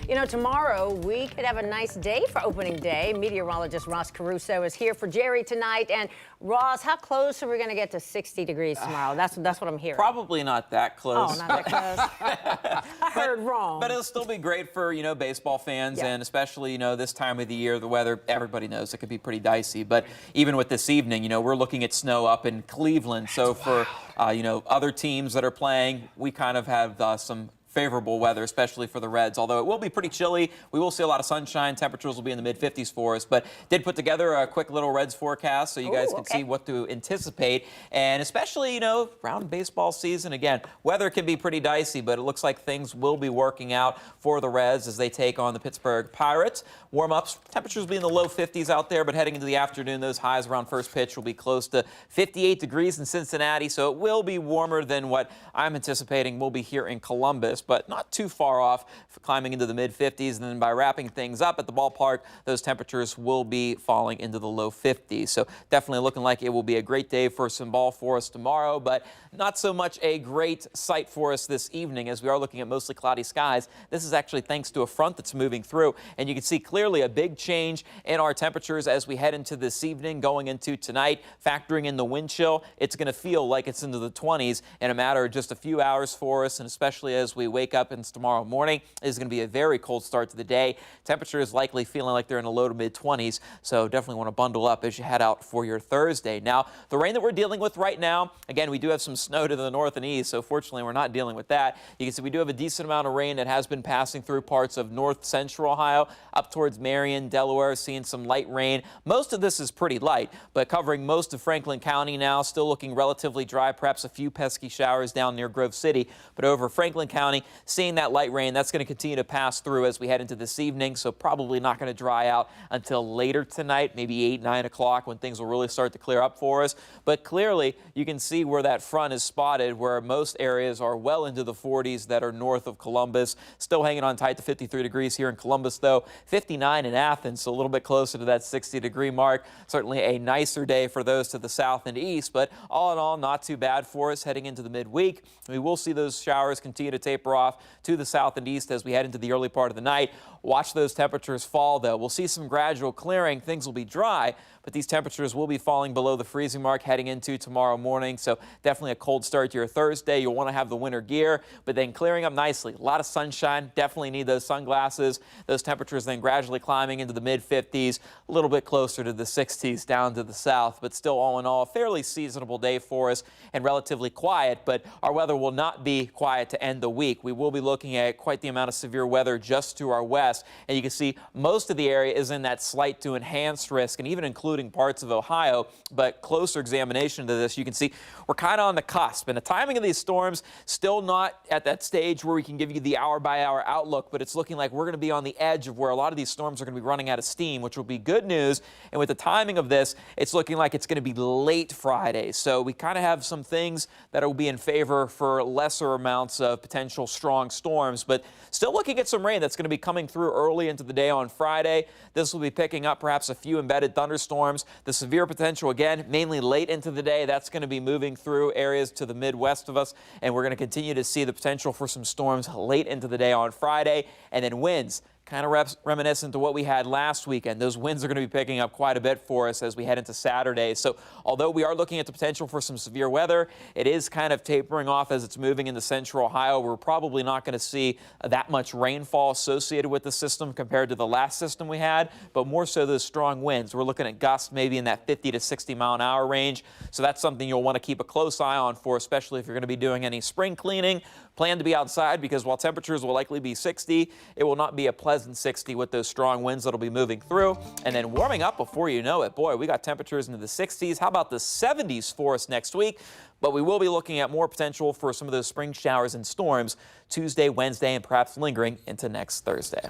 You know, tomorrow we could have a nice day for opening day. Meteorologist Ross Caruso is here for Jerry tonight. And Ross, how close are we going to get to 60 degrees tomorrow? That's what I'm hearing. Probably not that close. Oh, not that close. I heard wrong. But it'll still be great for, baseball fans, and especially, this time of the year, the weather, everybody knows it could be pretty dicey. But even with this evening, we're looking at snow up in Cleveland. So for, other teams that are playing, we kind of have some favorable weather, especially for the Reds. Although it will be pretty chilly, we will see a lot of sunshine. Temperatures will be in the mid-50s for us. But did put together a quick little Reds forecast so you guys can see what to anticipate. And especially, around baseball season, again, weather can be pretty dicey, but it looks like things will be working out for the Reds as they take on the Pittsburgh Pirates. Warm-ups, temperatures will be in the low 50s out there, but heading into the afternoon, those highs around first pitch will be close to 58 degrees in Cincinnati. So it will be warmer than what I'm anticipating will be here in Columbus, but not too far off, climbing into the mid-50s. And then by wrapping things up at the ballpark, those temperatures will be falling into the low 50s. So definitely looking like it will be a great day for some ball for us tomorrow, but not so much a great sight for us this evening as we are looking at mostly cloudy skies. This is actually thanks to a front that's moving through, and you can see clearly a big change in our temperatures as we head into this evening, going into tonight, factoring in the wind chill. It's going to feel like it's into the 20s in a matter of just a few hours for us, and especially as we wake up into tomorrow morning, it is going to be a very cold start to the day. Temperature is likely feeling like they're in the low to mid 20s, so definitely want to bundle up as you head out for your Thursday. Now, the rain that we're dealing with right now, again, we do have some snow to the north and east, so fortunately we're not dealing with that. You can see we do have a decent amount of rain that has been passing through parts of north central Ohio up towards Marion, Delaware, seeing some light rain. Most of this is pretty light, but covering most of Franklin County now, still looking relatively dry, perhaps a few pesky showers down near Grove City, but over Franklin County, seeing that light rain, that's going to continue to pass through as we head into this evening, so probably not going to dry out until later tonight, maybe 8, 9 o'clock when things will really start to clear up for us. But clearly, you can see where that front is spotted, where most areas are well into the 40s that are north of Columbus. Still hanging on tight to 53 degrees here in Columbus, though. 59 in Athens, so a little bit closer to that 60-degree mark. Certainly a nicer day for those to the south and east, but all in all, not too bad for us heading into the midweek. We will see those showers continue to taper off to the south and east as we head into the early part of the night. Watch those temperatures fall, though. We'll see some gradual clearing. Things will be dry, but these temperatures will be falling below the freezing mark heading into tomorrow morning. So definitely a cold start to your Thursday. You'll want to have the winter gear, but then clearing up nicely. A lot of sunshine. Definitely need those sunglasses. Those temperatures then gradually climbing into the mid-50s, a little bit closer to the 60s down to the south, but still all in all, a fairly seasonable day for us and relatively quiet, but our weather will not be quiet to end the week. We will be looking at quite the amount of severe weather just to our west, and you can see most of the area is in that slight to enhanced risk, and even including parts of Ohio. But closer examination to this, you can see we're kind of on the cusp, and the timing of these storms still not at that stage where we can give you the hour-by-hour outlook, but it's looking like we're going to be on the edge of where a lot of these storms are going to be running out of steam, which will be good news. And with the timing of this, it's looking like it's going to be late Friday, so we kind of have some things that will be in favor for lesser amounts of potential strong storms, but still looking at some rain that's going to be coming through early into the day on Friday. This will be picking up perhaps a few embedded thunderstorms. The severe potential, again, mainly late into the day. That's going to be moving through areas to the Midwest of us, and we're going to continue to see the potential for some storms late into the day on Friday, and then winds. Kind of reminiscent to what we had last weekend. Those winds are going to be picking up quite a bit for us as we head into Saturday. So although we are looking at the potential for some severe weather, it is kind of tapering off as it's moving into central Ohio. We're probably not going to see that much rainfall associated with the system compared to the last system we had, but more so those strong winds. We're looking at gusts maybe in that 50 to 60 mile an hour range. So that's something you'll want to keep a close eye on for, especially if you're going to be doing any spring cleaning. Plan to be outside because while temperatures will likely be 60, it will not be a pleasant 60 with those strong winds that'll be moving through. And then warming up before you know it. Boy, we got temperatures into the 60s. How about the 70s for us next week? But we will be looking at more potential for some of those spring showers and storms Tuesday, Wednesday, and perhaps lingering into next Thursday.